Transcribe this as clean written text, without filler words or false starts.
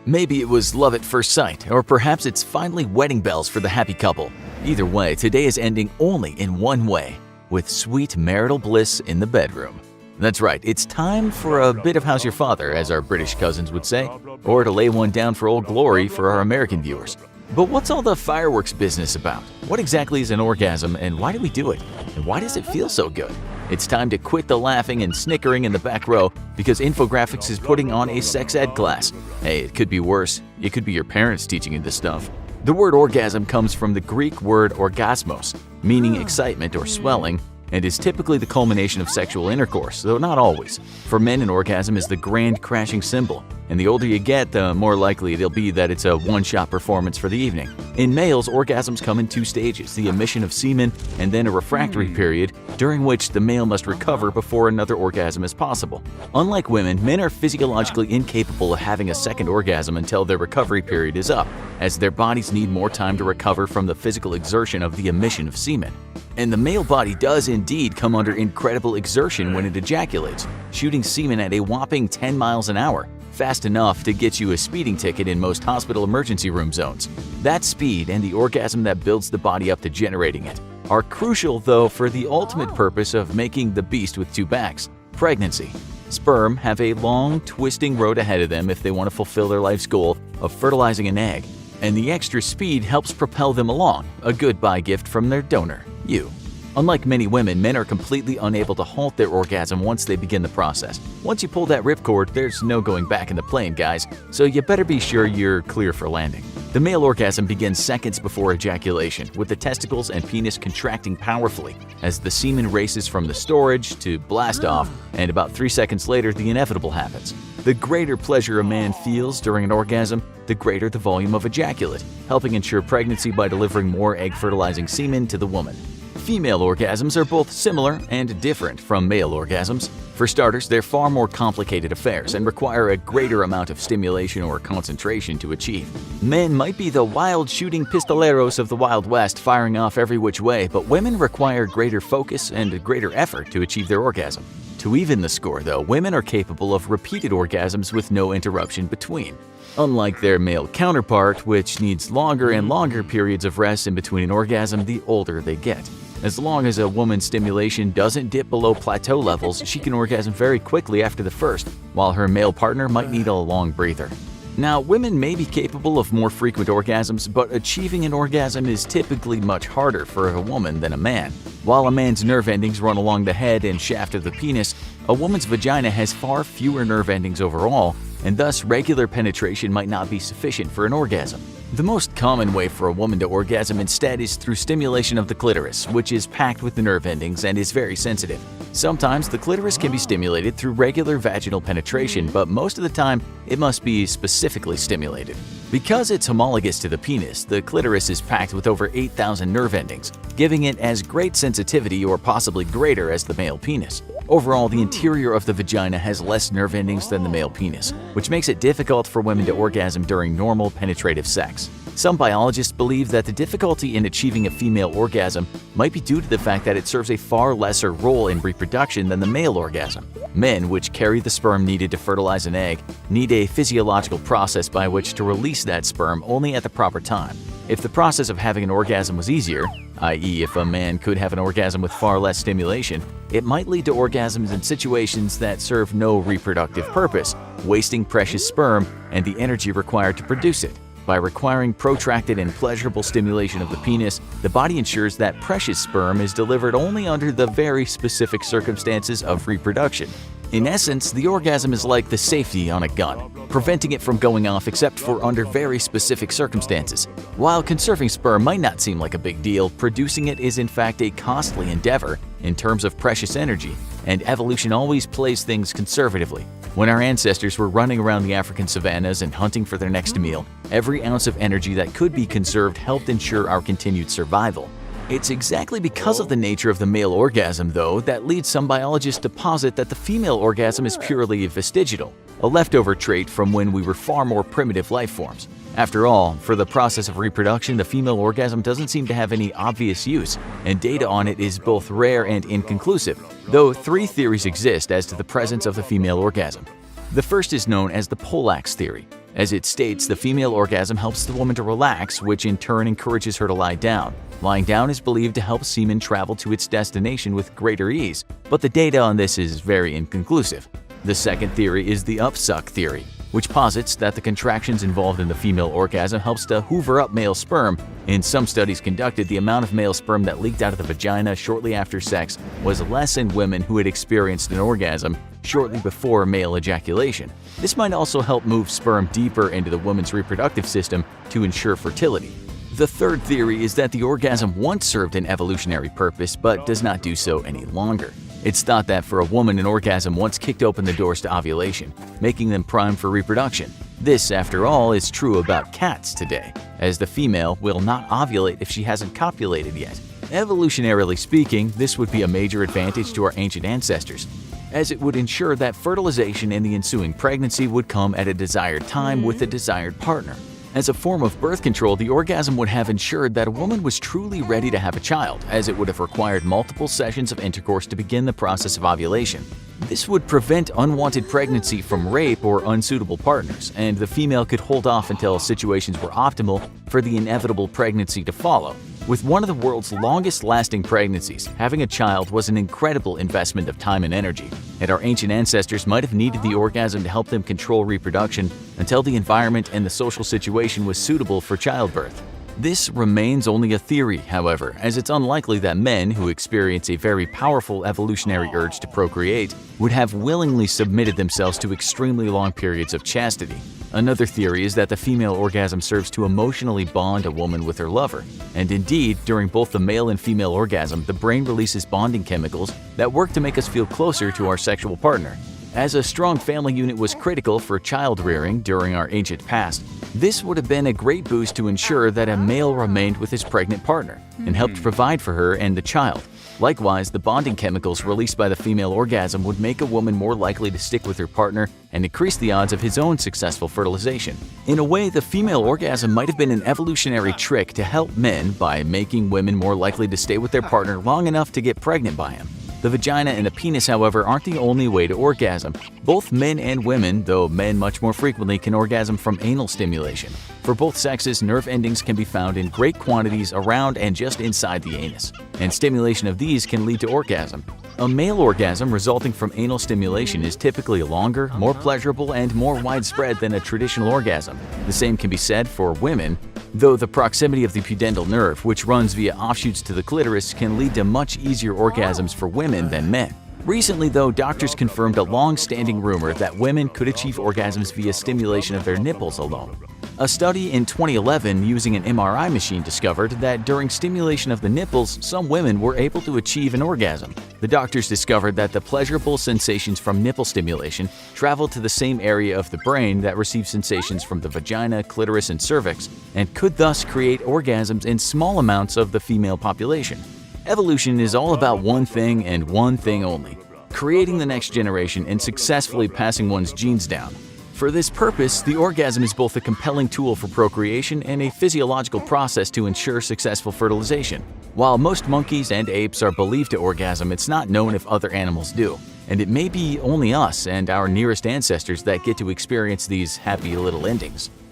Maybe it was love at first sight, or perhaps it's finally wedding bells for the happy couple. Either way, today is ending only in one way, with sweet marital bliss in the bedroom. That's right, it's time for a bit of How's Your Father, as our British cousins would say, or to lay one down for Old Glory for our American viewers. But what's all the fireworks business about? What exactly is an orgasm, and why do we do it? And why does it feel so good? It's time to quit the laughing and snickering in the back row because Infographics is putting on a sex ed class. Hey, it could be worse. It could be your parents teaching you this stuff. The word orgasm comes from the Greek word orgasmos, meaning excitement or swelling, and is typically the culmination of sexual intercourse, though not always. For men, an orgasm is the grand crashing symbol, and the older you get, the more likely it'll be that it's a one-shot performance for the evening. In males, orgasms come in two stages, the emission of semen and then a refractory period, during which the male must recover before another orgasm is possible. Unlike women, men are physiologically incapable of having a second orgasm until their recovery period is up, as their bodies need more time to recover from the physical exertion of the emission of semen. And the male body does indeed come under incredible exertion when it ejaculates, shooting semen at a whopping 10 miles an hour, fast enough to get you a speeding ticket in most hospital emergency room zones. That speed and the orgasm that builds the body up to generating it are crucial, though, for the ultimate purpose of making the beast with two backs, pregnancy. Sperm have a long, twisting road ahead of them if they want to fulfill their life's goal of fertilizing an egg, and the extra speed helps propel them along, a goodbye gift from their donor, you. Unlike many women, men are completely unable to halt their orgasm once they begin the process. Once you pull that ripcord, there's no going back in the plane, guys, so you better be sure you're clear for landing. The male orgasm begins seconds before ejaculation, with the testicles and penis contracting powerfully as the semen races from the storage to blast off, and about 3 seconds later, the inevitable happens. The greater pleasure a man feels during an orgasm, the greater the volume of ejaculate, helping ensure pregnancy by delivering more egg-fertilizing semen to the woman. Female orgasms are both similar and different from male orgasms. For starters, they're far more complicated affairs and require a greater amount of stimulation or concentration to achieve. Men might be the wild shooting pistoleros of the Wild West, firing off every which way, but women require greater focus and greater effort to achieve their orgasm. To even the score, though, women are capable of repeated orgasms with no interruption between. Unlike their male counterpart, which needs longer and longer periods of rest in between an orgasm the older they get. As long as a woman's stimulation doesn't dip below plateau levels, she can orgasm very quickly after the first, while her male partner might need a long breather. Now, women may be capable of more frequent orgasms, but achieving an orgasm is typically much harder for a woman than a man. While a man's nerve endings run along the head and shaft of the penis, a woman's vagina has far fewer nerve endings overall, and thus regular penetration might not be sufficient for an orgasm. The most common way for a woman to orgasm instead is through stimulation of the clitoris, which is packed with the nerve endings and is very sensitive. Sometimes the clitoris can be stimulated through regular vaginal penetration, but most of the time it must be specifically stimulated. Because it's homologous to the penis, the clitoris is packed with over 8,000 nerve endings, giving it as great sensitivity or possibly greater as the male penis. Overall, the interior of the vagina has less nerve endings than the male penis, which makes it difficult for women to orgasm during normal penetrative sex. Some biologists believe that the difficulty in achieving a female orgasm might be due to the fact that it serves a far lesser role in reproduction than the male orgasm. Men, which carry the sperm needed to fertilize an egg, need a physiological process by which to release that sperm only at the proper time. If the process of having an orgasm was easier, i.e. if a man could have an orgasm with far less stimulation, it might lead to orgasms in situations that serve no reproductive purpose, wasting precious sperm and the energy required to produce it. By requiring protracted and pleasurable stimulation of the penis, the body ensures that precious sperm is delivered only under the very specific circumstances of reproduction. In essence, the orgasm is like the safety on a gun, preventing it from going off except for under very specific circumstances. While conserving sperm might not seem like a big deal, producing it is in fact a costly endeavor in terms of precious energy, and evolution always plays things conservatively. When our ancestors were running around the African savannas and hunting for their next meal, every ounce of energy that could be conserved helped ensure our continued survival. It's exactly because of the nature of the male orgasm, though, that leads some biologists to posit that the female orgasm is purely vestigial, a leftover trait from when we were far more primitive life forms. After all, for the process of reproduction, the female orgasm doesn't seem to have any obvious use, and data on it is both rare and inconclusive, though 3 theories exist as to the presence of the female orgasm. The first is known as the Pollack's theory. As it states, the female orgasm helps the woman to relax, which in turn encourages her to lie down. Lying down is believed to help semen travel to its destination with greater ease, but the data on this is very inconclusive. The second theory is the upsuck theory, which posits that the contractions involved in the female orgasm helps to hoover up male sperm. In some studies conducted, the amount of male sperm that leaked out of the vagina shortly after sex was less in women who had experienced an orgasm shortly before male ejaculation. This might also help move sperm deeper into the woman's reproductive system to ensure fertility. The third theory is that the orgasm once served an evolutionary purpose but does not do so any longer. It's thought that for a woman, an orgasm once kicked open the doors to ovulation, making them primed for reproduction. This, after all, is true about cats today, as the female will not ovulate if she hasn't copulated yet. Evolutionarily speaking, this would be a major advantage to our ancient ancestors, as it would ensure that fertilization and the ensuing pregnancy would come at a desired time with a desired partner. As a form of birth control, the orgasm would have ensured that a woman was truly ready to have a child, as it would have required multiple sessions of intercourse to begin the process of ovulation. This would prevent unwanted pregnancy from rape or unsuitable partners, and the female could hold off until situations were optimal for the inevitable pregnancy to follow. With one of the world's longest-lasting pregnancies, having a child was an incredible investment of time and energy, and our ancient ancestors might have needed the orgasm to help them control reproduction until the environment and the social situation was suitable for childbirth. This remains only a theory, however, as it's unlikely that men who experience a very powerful evolutionary urge to procreate would have willingly submitted themselves to extremely long periods of chastity. Another theory is that the female orgasm serves to emotionally bond a woman with her lover. And indeed, during both the male and female orgasm, the brain releases bonding chemicals that work to make us feel closer to our sexual partner. As a strong family unit was critical for child rearing during our ancient past, this would have been a great boost to ensure that a male remained with his pregnant partner and helped provide for her and the child. Likewise, the bonding chemicals released by the female orgasm would make a woman more likely to stick with her partner and increase the odds of his own successful fertilization. In a way, the female orgasm might have been an evolutionary trick to help men by making women more likely to stay with their partner long enough to get pregnant by him. The vagina and the penis, however, aren't the only way to orgasm. Both men and women, though men much more frequently, can orgasm from anal stimulation. For both sexes, nerve endings can be found in great quantities around and just inside the anus, and stimulation of these can lead to orgasm. A male orgasm resulting from anal stimulation is typically longer, more pleasurable, and more widespread than a traditional orgasm. The same can be said for women, though the proximity of the pudendal nerve, which runs via offshoots to the clitoris, can lead to much easier orgasms for women than men. Recently, though, doctors confirmed a long-standing rumor that women could achieve orgasms via stimulation of their nipples alone. A study in 2011 using an MRI machine discovered that during stimulation of the nipples, some women were able to achieve an orgasm. The doctors discovered that the pleasurable sensations from nipple stimulation traveled to the same area of the brain that receives sensations from the vagina, clitoris, and cervix, and could thus create orgasms in small amounts of the female population. Evolution is all about one thing and one thing only: creating the next generation and successfully passing one's genes down. For this purpose, the orgasm is both a compelling tool for procreation and a physiological process to ensure successful fertilization. While most monkeys and apes are believed to orgasm, it's not known if other animals do, and it may be only us and our nearest ancestors that get to experience these happy little endings.